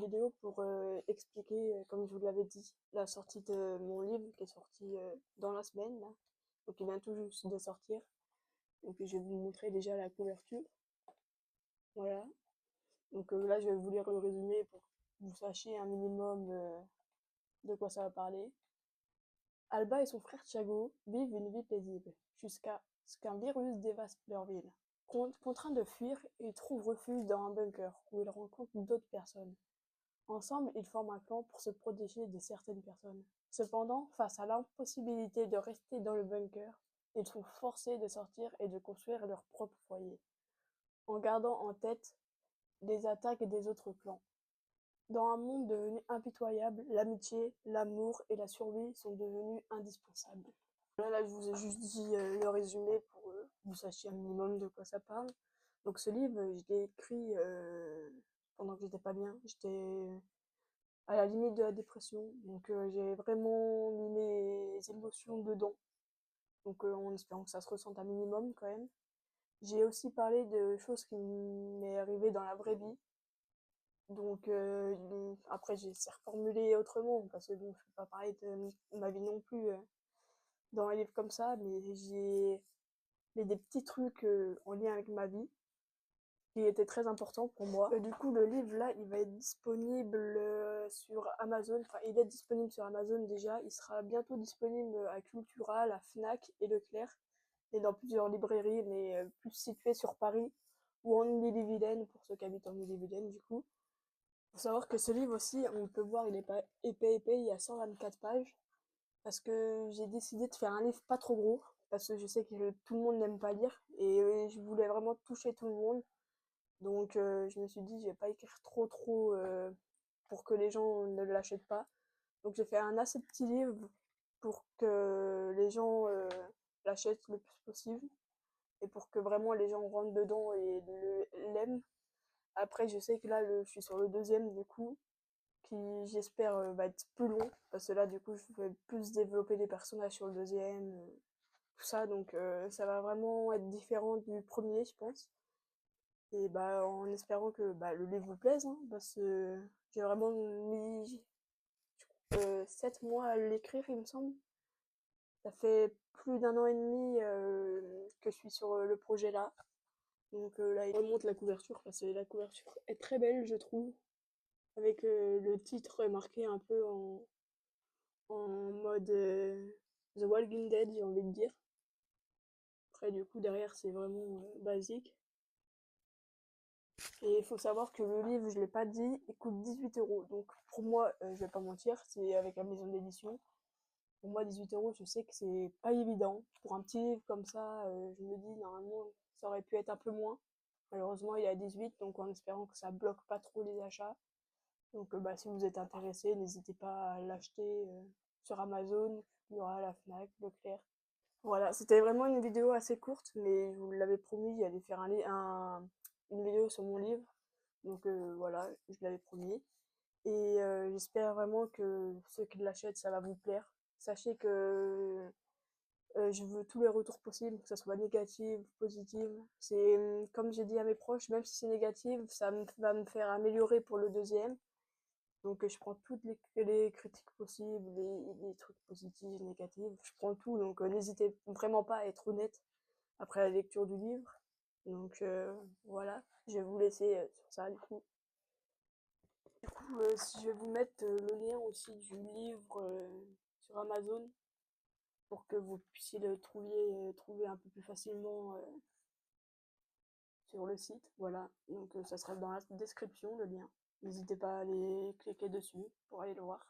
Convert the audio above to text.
une vidéo pour expliquer, comme je vous l'avais dit, la sortie de mon livre qui est sorti dans la semaine, là. Donc il vient tout juste de sortir. Donc je vais vous montrer déjà la couverture. Voilà. Donc là, je vais vous lire le résumé pour que vous sachiez un minimum de quoi ça va parler. Alba et son frère Thiago vivent une vie paisible, jusqu'à ce qu'un virus dévaste leur ville. Contraints de fuir, ils trouvent refuge dans un bunker, où ils rencontrent d'autres personnes. Ensemble, ils forment un clan pour se protéger de certaines personnes. Cependant, face à l'impossibilité de rester dans le bunker, ils sont forcés de sortir et de construire leur propre foyer, en gardant en tête les attaques des autres clans. Dans un monde devenu impitoyable, l'amitié, l'amour et la survie sont devenus indispensables. Là, je vous ai juste dit le résumé pour que vous sachiez un minimum de quoi ça parle. Donc ce livre, je l'ai écrit pendant que j'étais pas bien. J'étais à la limite de la dépression. Donc j'ai vraiment mis mes émotions dedans. Donc en espérant que ça se ressente un minimum quand même. J'ai aussi parlé de choses qui m'est arrivées dans la vraie vie. Donc après j'ai reformulé autrement parce que bon, je peux pas parler de ma vie non plus dans un livre comme ça, mais j'ai mis des petits trucs en lien avec ma vie qui étaient très importants pour moi. Du coup, le livre là, il va être disponible sur Amazon. Enfin, il est disponible sur Amazon déjà. Il sera bientôt disponible à Cultura, la Fnac et Leclerc, et dans plusieurs librairies, mais plus situées sur Paris ou en Ille-et-Vilaine pour ceux qui habitent en Ille-et-Vilaine du coup. Faut savoir que ce livre aussi, on peut voir, il est pas épais, il y a 124 pages. Parce que j'ai décidé de faire un livre pas trop gros, parce que je sais que tout le monde n'aime pas lire, et je voulais vraiment toucher tout le monde. Donc je me suis dit, je vais pas écrire trop pour que les gens ne l'achètent pas. Donc j'ai fait un assez petit livre pour que les gens l'achètent le plus possible, et pour que vraiment les gens rentrent dedans et l'aiment. Après, je sais que là, je suis sur le deuxième du coup, qui j'espère va être plus long, parce que là du coup je vais plus développer les personnages sur le deuxième, tout ça, donc ça va vraiment être différent du premier je pense. Et bah en espérant que le livre vous plaise, hein, parce que j'ai vraiment mis 7 mois à l'écrire il me semble. Ça fait plus d'un an et demi que je suis sur le projet là. Donc là il remonte la couverture, parce que la couverture est très belle je trouve, avec le titre marqué un peu en mode The Walking Dead, j'ai envie de dire. Après, du coup, derrière, c'est vraiment basique. Et il faut savoir que le livre, je l'ai pas dit, il coûte 18 €. Donc, pour moi, je vais pas mentir, c'est avec la maison d'édition. Pour moi, 18 €, je sais que c'est pas évident. Pour un petit livre comme ça, je me dis, normalement, ça aurait pu être un peu moins. Malheureusement, il est à 18, donc en espérant que ça bloque pas trop les achats. Donc, si vous êtes intéressé, n'hésitez pas à l'acheter sur Amazon, il y aura la Fnac, Leclerc. Voilà, c'était vraiment une vidéo assez courte, mais je vous l'avais promis, j'allais faire une vidéo sur mon livre. Donc voilà, je l'avais promis. Et j'espère vraiment que ceux qui l'achètent, ça va vous plaire. Sachez que je veux tous les retours possibles, que ce soit négatif, positif. C'est comme j'ai dit à mes proches, même si c'est négatif, va me faire améliorer pour le deuxième. Donc je prends toutes les critiques possibles, les trucs positifs, négatifs, je prends tout. Donc n'hésitez vraiment pas à être honnête après la lecture du livre. Donc voilà, je vais vous laisser sur ça du coup. Du coup, je vais vous mettre le lien aussi du livre sur Amazon pour que vous puissiez le trouver un peu plus facilement sur le site. Voilà, donc ça sera dans la description le lien. N'hésitez pas à aller cliquer dessus pour aller le voir.